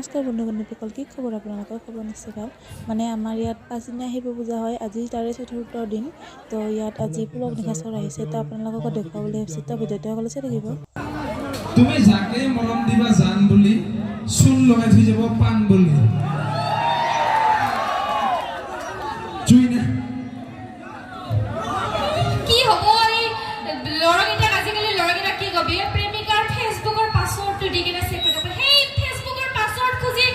নমস্কাৰ বন্ধু-বান্ধৱীসকল, কি খবৰ আপোনালোকৰ? খবৰ নিশ্চয় ভাল। মানে আমাৰ ইয়াত 5 দিনীয়া শিৱ পূজা হয়। আজি তাৰে 4ৰ্থ দিন। তো ইয়াত আজি পুলক নিশাচৰ আহিছে, তো আপোনালোকক দেখুৱাবলৈ ভাবিছোঁ। তো ভিডিঅ'টো সকলো চাই থাকিব। তুমি যাকে মৰম দিবা জান বুলি, চুল লগাই থৈ যাব পান বুলি। জুই না কি হ'ব এই লৰাকেইটাক আজিকালি লৰাকেইটাক কি কবি প্ৰেমিকাৰ ফেচবুকৰ পাছৱৰ্ডটো দি কিনে চেক কৰিব সেই ফেচবুকৰ পাছৱৰ্ড খুজি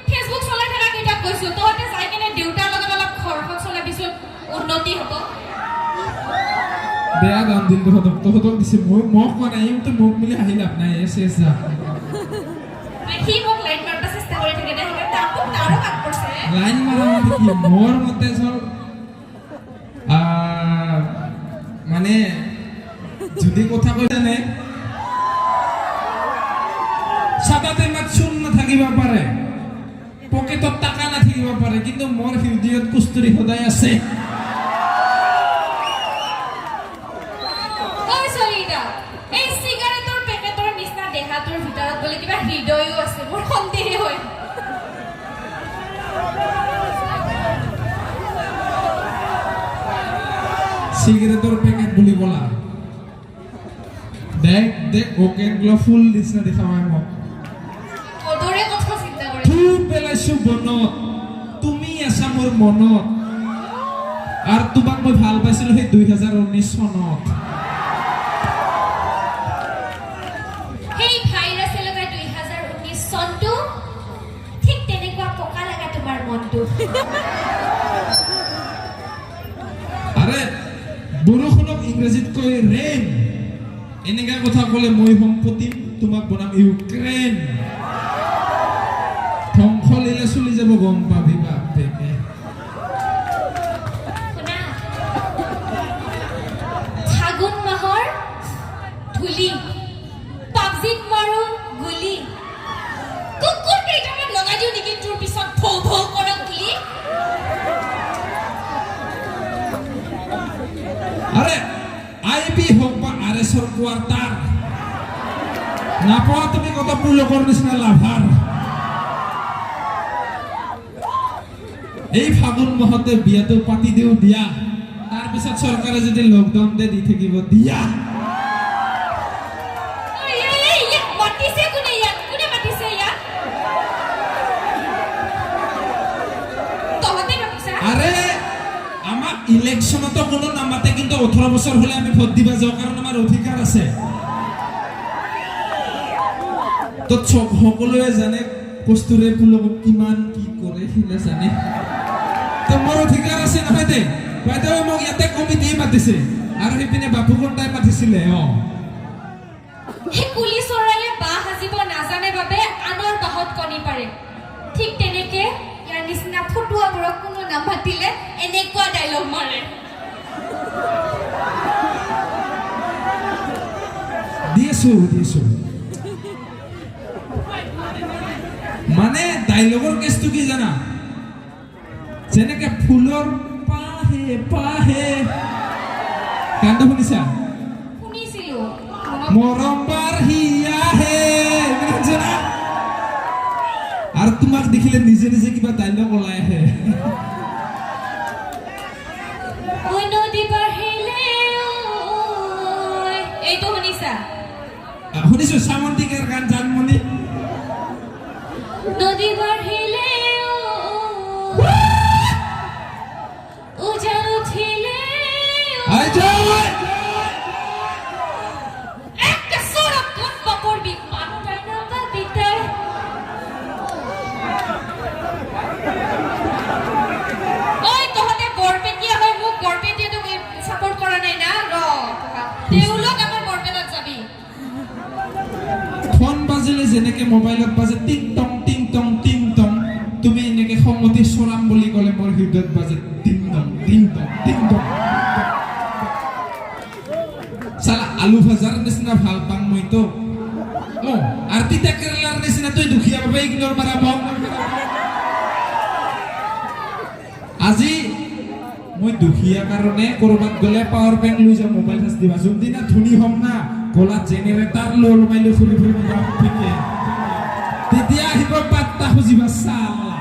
ফেচবুক চলাই থকা কেইটাক কৈছো তহঁতে যাই কিনে দেউতাৰ লগত অলপ ঘৰখন চলাবিচোন উন্নতি হ'ব বেয়া দাম দিল তহঁতক দিছে মোক কোৱা নাই তো মোক মিলি আহি লাভ নাই এছ যা সি মোক লাইন মাৰিব চেষ্টা কৰি থাকে দে তাকো তাৰো কাট কৰিছে লাইন মাৰা মানে কি মোৰ মতে চল মানে যদি কথা কৈ জানে সাদাতে মাত চুন নাথাকিব পাৰে পকেটত টাকা নাথাকিব পাৰে কিন্তু মোৰ হৃদয়ত কুস্তুৰী সদায় আছে এই সিগাৰেটৰ পেকেটৰ নিচিনা দেহাটোৰ ভিতৰত বোলে কিবা হৃদয়ও আছে মোৰ সন্দেহ হয় সিগাৰেটৰ পেকেট বুলি বলা দেখ ওকেন গ্লো ফুল দিছে দেখাবাই মোক ওদৰে কথা চিন্তা কৰে তুই পেলাইছো বনত তুমি আছা মোৰ মনত আৰু তোমাক মই ভাল পাইছিলো সেই 2019 চনত সেই ভাইৰাছে লগাই 2019 চনটো ঠিক তেনেকুৱা পকা লগা তোমাৰ মনটো আৰে বৰষুণক ইংৰাজীত কয় ৰেইন এনেকা কথা ক'লে মই সম্পত্তি তোমাক বনাম ইউক্ৰেইন ধ্বংস লিলে চলি যাব গম পাবি বাপেকে শুনা ফাগুন মাহৰ ধূলি পাবজিত মাৰো গুলি কুকুৰ কেইটামান লগাই দিওঁ নেকি তোৰ পিছত ভৌ ভৌ কৰক বুলি আরে আইবি হোক বা আরএসর কোয়ার্টার না পাওয়া তুমি কত পুলকর নিচিনা লাভার এই ফাগুন মাহতে বিয়াটো পাতি দিও দিয়া তার পিছত সরকারে যদি লকডাউন দে দি থাকিব দিয়া আরে আমার ইলেকশনতো কোনো নামাতে কিন্তু 18 বছর হলে আমি ভোট দিবা যাও কারণ আমার অধিকার আছে তো সকলোৱে জানে কস্তুৰে পুলক কিমান কি কৰে হিলা জানে তো মোৰ অধিকাৰ আছে নহয় দে বাইদেউ মোক ইয়াতে কমিটি মাতিছে আৰু হেপিনে বাপুকন টাইম মাতিছিলে হে কুলি চৰাইয়ে বাহ সাজিব নাজানে বাবে আনৰ বাহত কণী পাৰে ঠিক তেনেকে ইয়াৰ নিচিনা ফটুৱাবোৰক কোনো নামাতিলে এনেকুৱা ডায়লগ মাৰে দিছো মানে ডায়লগৰ কেছটো কি জানা যেনেকে ফুলৰ পাহে পাহে গানটো শুনিছা শুনিছিলো মৰম বাঢ়িয়া হে জানা আৰু তোমাক দেখিলে নিজে নিজে কিবা ডায়লগ ওলাই আহে নদী বাঢ়িলে এইটো শুনিছা শুনিছো সামন্তিকাৰ গান জানমণি নদী বাঢ়িলে উজান উঠিলে একটা সড়ক কোন বাপৰ বি মানুটাই না বাবিতে ওই তোহতে বৰপেটিয়া হয় মোক বৰপেটিয়া তো সাপোৰ্ট কৰা নাই না ৰ দেউলক আমাৰ বৰপেটাত যাবি ফোন বাজিলে যেনেকে মোবাইলত বাজে টিং টং তুমি এনেকে সমতি চৰাম বুলি ক'লে মোৰ হৃদয়ত বাজে টিং টং সালা আলু ভাজাৰ নিচিনা ভাল পাম মইতো আৰু তিতা কেৰেলাৰ নিচিনা তই দুখীয়া বাবে ইগনোৰ মাৰা মোক আজি মই দুখীয়া কাৰণে কৰবাত গ'লে পাৱাৰ বেংক লৈ যাম মোবাইল চাৰ্জ দিবা যোনদিনা ধনী হ'ম না গলাত জেনেৰেটাৰ লৈ ফুৰি তেতিয়া আহিব পাত্তা সালা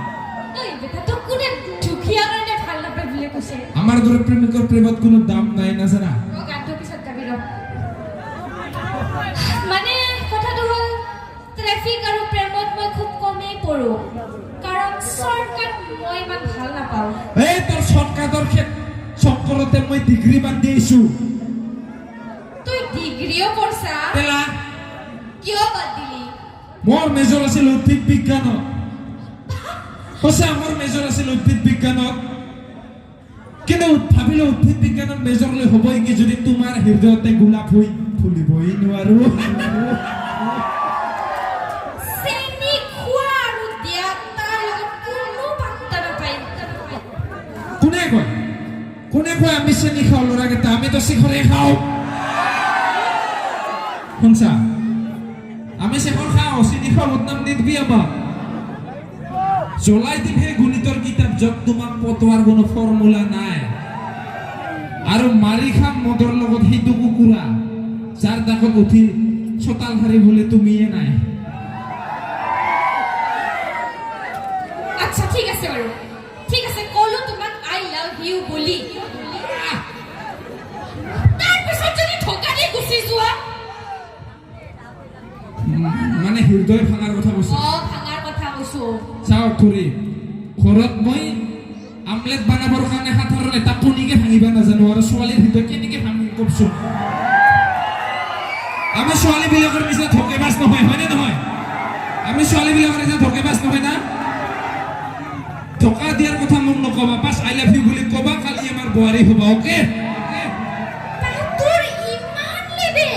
ঐ বেটা তোক কোনে দুখীয়া কাৰণে ভাল নাপায় বুলি কৈছে আমাৰ দৰে প্ৰেমিকৰ প্ৰেমত কোনো দাম নাই না জানা গানটো পিছত গাবি ৰ মানে কথাটো হ'ল ট্ৰেফিক আৰু প্ৰেমত মই খুব কমেই পৰো কাৰণ শৰ্টকাট মই ইমান ভাল নাপাওঁ এই তোৰ শৰ্টকাটৰ চক্কৰতে মই ডিগ্ৰী বাদ দিছো তুই ডিগ্ৰীও কৰছা তেলা কিয় বাদ দিলি মোৰ মেজৰ আছিল উদ্ভিদ বিজ্ঞানত সঁচা মোৰ মেজৰ আছিল উদ্ভিদ বিজ্ঞানত কিন্তু ভাবিলো উদ্ভিদ বিজ্ঞানত মেজৰ লৈ হ'বই কি যদি তোমাৰ হৃদয়তে গোলাপ হৈ ফুলিবই নোৱাৰো চেনি খোৱা আৰু দিয়া তাৰ লগত কোনো পাত্তা নাপায় কোনে কয় আমি চেনি খাওঁ ল'ৰাকেইটা আমিতো শিখৰে খাওঁ শুনছা আমি শেখৰ খাওঁ চেনি খাওঁ বদনাম নিদিবি আমাক জ্বলাই দিম সেই গণিতৰ কিতাপ য'ত তোমাক পতোৱাৰ কোনো ফৰ্মুলা নাই আৰু মাৰি খাম মদৰ লগত সেইটো কুকুৰা যাৰ দাকত উঠি চোতাল সাৰি বোলে তুমিয়ে নাই আচ্ছা ঠিক আছে বাৰু ঠিক আছে কলো তোমাক আই লাভ ইউ বুলি তাৰপিছত যদি ঠকা দি গুচি যোৱা মানে হৃদয় ভাঙাৰ কথা কৈছো ভাঙাৰ কথা কৈছো চাওক খুৰী ঘৰত মই আমলেট বনাবৰ কাৰণে সাধাৰণ এটা কণীকে ভাঙিব নাজানো আৰু ছোৱালীৰ হৃদয় কেনেকে ভাঙিম কওকচোন আমি ছোৱালীবিলাকৰ নিচিনা ধকেবাজ নহয় হয়নে নহয় আমি ছোৱালীবিলাকৰ নিচিনা ধকেবাজ নহয় না ধকা দিয়াৰ কথা মোক নকবা বাছ আই লাভ ইউ বুলি কবা কালি আমাৰ বোৱাৰী হ'বা অ'কে তোৰ ইমান লেবেল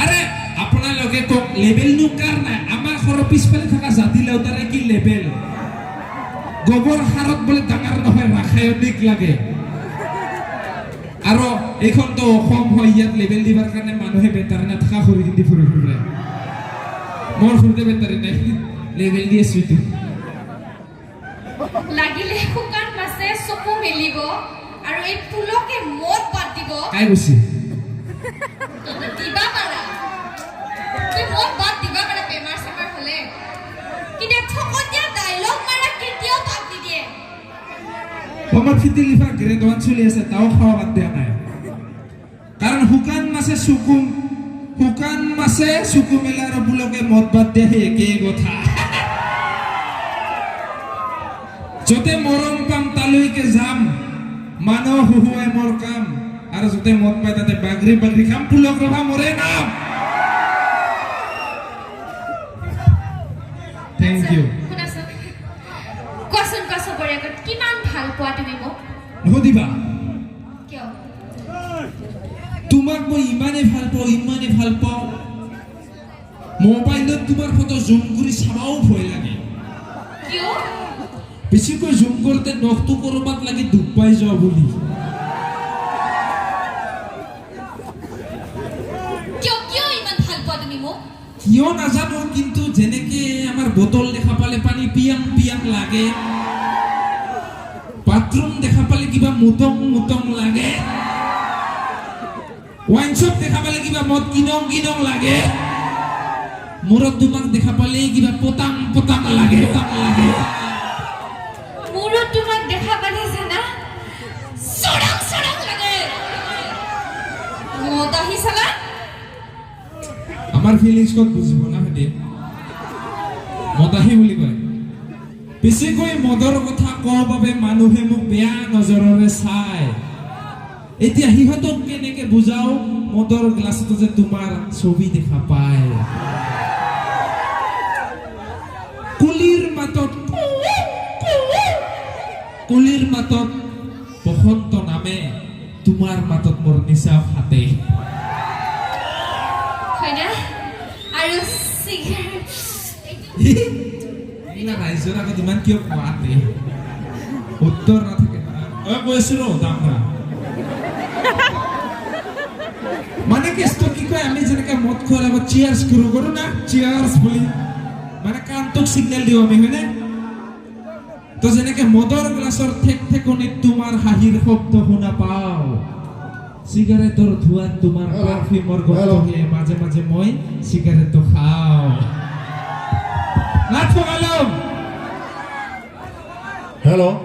আৰে আপোনালোকে কওক লেবেলনো কাৰ নাই আমাৰ ঘৰৰ পিছফালে থকা জাতিলাও তাৰে কি লেবেল গোবৰ সাৰত বোলে ডাঙৰ নহয় ৰাসায়নিক লাগে আৰু এইখনতো অসম হয় ইয়াত লেবেল দিবৰ কাৰণে মানুহে বেটাৰী নাথাকা খৰি কিনি ফুৰি ফুৰে মোৰ ঘৰতে বেটাৰী নাই লেবেল দি আছো এইটো লাগিলে শুকান মাছে চকু মেলিব আৰু এই ফুলকে মদ বাদ দিব কাই কৈছে দিবা পাৰা তুই মদ বাদ দিবা পাৰা বেমাৰ চেমাৰ হ'লে কিন্তু ফকতীয়া ডাইলগ মাৰা কেতিয়াও বাদ নিদিয়ে আমার ফিটি লিভার গ্রেড 1 চলি আছে তাও খাওয়া বাদ দেয়া নাই কারণ শুকান মাছে চুকু মেলার বুলকে মদ বাদ দিয়ে সেই একেই কথা যতে মৰম পাম তালৈকে যাম মানুহ হুহুৱাই মোৰ কাম আৰু যতে মদ পাই তাতে বাগৰি খাম ফুলক ৰভা মৰে নাম থেংক ইউ কোৱাচোন চবৰে আগত কিমান ভাল পোৱা তুমি মোক নদিবা কিয় তোমাক মই ইমানেই ভাল পাওঁ মোবাইলত তোমাৰ ফটো জুম কৰি চাবাও ভয় লাগে কিয় বেছিকৈ জুম কৰোঁতে নখটো কৰবাত লাগি দুখ পাই যোৱা বুলি কিয় ইমান ভাল পোৱা তুমি মোক কিয় নাজানো কিন্তু যেনেকে আমাৰ বটল দেখা পালে পানী পিয়াং লাগে বাথৰুম দেখা পালে কিবা মুতং লাগে ওয়াইন শপ দেখা পালে কিবা মদ কিনং লাগে মূৰত তোমাক দেখা পালে কিবা পতাং লাগে মূৰত তোমাক দেখা পালে জানা সৰং লাগে মদ আহি চালা আমাৰ ফিলিংছ কত বুজিব না হেডে মদাহি বুলি কয় বেছিকৈ মদৰ কথা কোৱাৰ বাবে মানুহে মোক বেয়া নজৰেৰে চায় এতিয়া হিহঁতক কেনেকে বুজাও মদৰ গ্লাছটো যে তোমাৰ ছবি দেখা পায় কুলিৰ মাতত বসন্ত নামে তোমাৰ মাতত মোৰ নিচা ফাটে হয় না আৰু সিগাৰেট এইবিলাক ৰাইজৰ আগত ইমান কিয় কোৱাতে উত্তৰ নাথাকে কৈছিলো দাম না মানে কেছটো কি কয় আমি যেনেকে মদ খোৱাৰ আগত চিয়াৰ্ছ কৰো না চিয়াৰ্ছ বুলি মানে কাণটোক চিগনেল দিওঁ আমি হয়নে তো যেনেকে মদৰ গ্লাছৰ ঠেকনিত তোমাৰ হাঁহিৰ শব্দ শুনা পাওঁ চিগাৰেটৰ ধোঁৱাত তোমাৰ পাৰফিউমৰ গন্ধহে মাজে মই চিগাৰেটটো খাওঁ নাথ পগালম হেল্ল'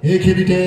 এইখিনিতে